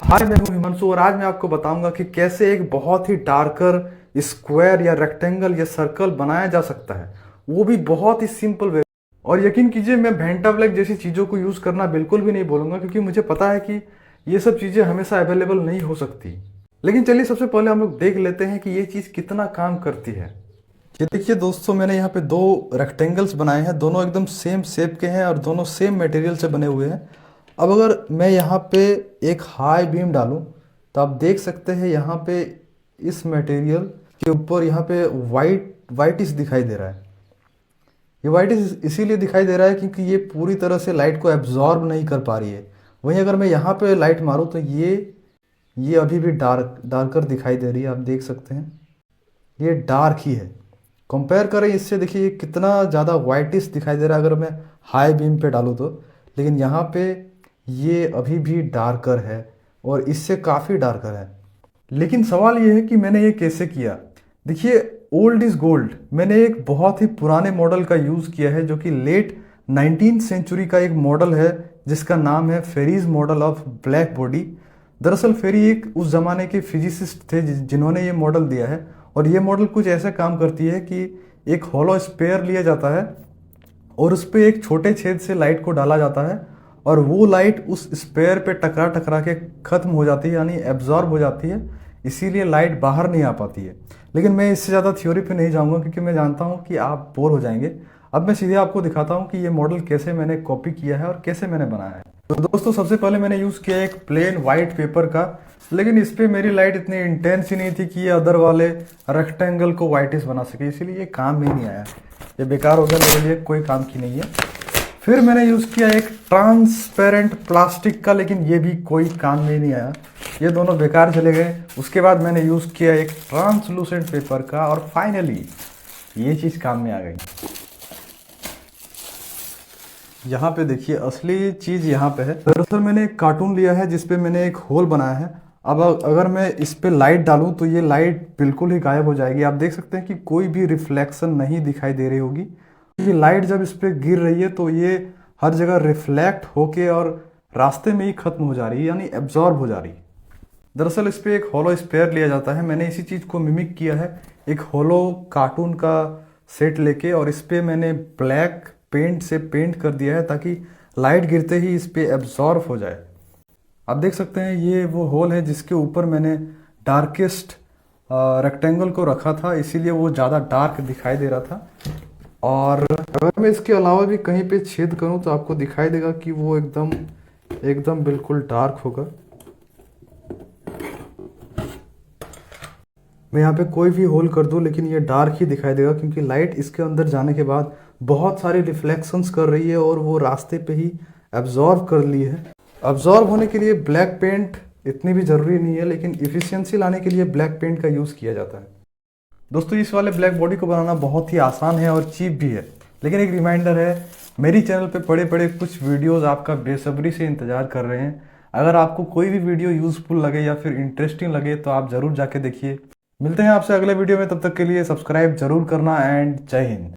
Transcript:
हाय, मैं हूं हिमांशु और आज मैं आपको बताऊंगा कि कैसे एक बहुत ही डार्कर स्क्वायर या रेक्टेंगल या सर्कल बनाया जा सकता है, वो भी बहुत ही सिंपल वे। और यकीन कीजिए, मैं भेंटा ब्लैक जैसी चीज़ों को यूज़ करना बिल्कुल भी नहीं बोलूंगा, क्योंकि मुझे पता है कि ये सब चीज़ें हमेशा अवेलेबल नहीं हो सकती। लेकिन चलिए, सबसे पहले हम लोग देख लेते हैं कि ये चीज़ कितना काम करती है। ये देखिए दोस्तों, मैंने यहाँ पे दो रेक्टेंगल्स बनाए हैं, दोनों एकदम सेम शेप के हैं और दोनों सेम मटेरियल से बने हुए हैं। अब अगर मैं यहाँ पे एक हाई बीम डालूं तो आप देख सकते हैं यहाँ पे इस मटेरियल के ऊपर यहाँ पे वाइटिश दिखाई दे रहा है। ये वाइटिश इसीलिए दिखाई दे रहा है क्योंकि ये पूरी तरह से लाइट को एब्जॉर्ब नहीं कर पा रही है। वहीं अगर मैं यहाँ पे लाइट मारूँ तो ये अभी भी डार्कर दिखाई दे रही है। आप देख सकते हैं ये डार्क ही है। कंपेयर करें इससे, देखिए ये कितना ज़्यादा वाइटिश दिखाई दे रहा है अगर मैं हाई बीम पे डालूँ तो। लेकिन यहाँ पे ये अभी भी डार्कर है और इससे काफ़ी डार्कर है। लेकिन सवाल ये है कि मैंने ये कैसे किया। देखिए, ओल्ड इज़ गोल्ड। मैंने एक बहुत ही पुराने मॉडल का यूज़ किया है, जो कि लेट 19th सेंचुरी का एक मॉडल है जिसका नाम है Ferry's model of black body. दरअसल फेरी एक उस ज़माने के फिजिसिस्ट थे जिन्होंने ये मॉडल दिया है। और ये मॉडल कुछ ऐसा काम करती है कि एक हॉलो स्पेयर लिया जाता है और उस पर एक छोटे छेद से लाइट को डाला जाता है और वो लाइट उस स्पेयर पे टकरा टकरा के ख़त्म हो जाती है, यानी एब्जॉर्ब हो जाती है। इसीलिए लाइट बाहर नहीं आ पाती है। लेकिन मैं इससे ज़्यादा थ्योरी पे नहीं जाऊँगा क्योंकि मैं जानता हूँ कि आप बोर हो जाएंगे। अब मैं सीधे आपको दिखाता हूँ कि ये मॉडल कैसे मैंने कॉपी किया है और कैसे मैंने बनाया है। तो दोस्तों, सबसे पहले मैंने यूज़ किया एक प्लेन वाइट पेपर का, लेकिन इस पर मेरी लाइट इतनी इंटेंस ही नहीं थी कि ये अदर वाले रेक्टेंगल को वाइटिश बना सके, इसीलिए ये काम ही नहीं आया। ये बेकार हो गया मेरे लिए, कोई काम की नहीं है। फिर मैंने यूज़ किया एक ट्रांसपेरेंट प्लास्टिक का, लेकिन ये भी कोई काम में नहीं आया। ये दोनों बेकार चले गए। उसके बाद मैंने यूज़ किया एक ट्रांसलूसेंट पेपर का और फाइनली ये चीज़ काम में आ गई। यहाँ पे देखिए, असली चीज़ यहाँ पे है। दरअसल मैंने एक कार्टून लिया है जिसपे मैंने एक होल बनाया है। अब अगर मैं इस पे लाइट डालूँ तो ये लाइट बिल्कुल ही गायब हो जाएगी। आप देख सकते हैं कि कोई भी रिफ्लेक्शन नहीं दिखाई दे रही होगी, क्योंकि लाइट जब इस पर गिर रही है तो ये हर जगह रिफ्लेक्ट होके और रास्ते में ही ख़त्म हो जा रही है, यानी एब्जॉर्ब हो जा रही है। दरअसल इस पर एक हॉलो स्पेयर लिया जाता है। मैंने इसी चीज़ को मिमिक किया है, एक हॉलो कार्टून का सेट लेके, और इस पर मैंने ब्लैक पेंट से पेंट कर दिया है ताकि लाइट गिरते ही इस पर एब्जॉर्ब हो जाए। आप देख सकते हैं ये वो होल है जिसके ऊपर मैंने डार्केस्ट रेक्टेंगल को रखा था, इसीलिए वो ज़्यादा डार्क दिखाई दे रहा था। और अगर मैं इसके अलावा भी कहीं पे छेद करूं तो आपको दिखाई देगा कि वो एकदम एकदम बिल्कुल डार्क होगा। मैं यहाँ पे कोई भी होल कर दूं लेकिन ये डार्क ही दिखाई देगा, क्योंकि लाइट इसके अंदर जाने के बाद बहुत सारी रिफ्लेक्शंस कर रही है और वो रास्ते पे ही एब्जॉर्ब कर ली है। एब्जॉर्ब होने के लिए ब्लैक पेंट इतनी भी ज़रूरी नहीं है, लेकिन इफ़िशियंसी लाने के लिए ब्लैक पेंट का यूज़ किया जाता है। दोस्तों, इस वाले ब्लैक बॉडी को बनाना बहुत ही आसान है और चीप भी है। लेकिन एक रिमाइंडर है, मेरी चैनल पे पड़े पड़े कुछ वीडियोस आपका बेसब्री से इंतज़ार कर रहे हैं। अगर आपको कोई भी वीडियो यूज़फुल लगे या फिर इंटरेस्टिंग लगे तो आप ज़रूर जाके देखिए। मिलते हैं आपसे अगले वीडियो में, तब तक के लिए सब्सक्राइब जरूर करना एंड जय हिंद।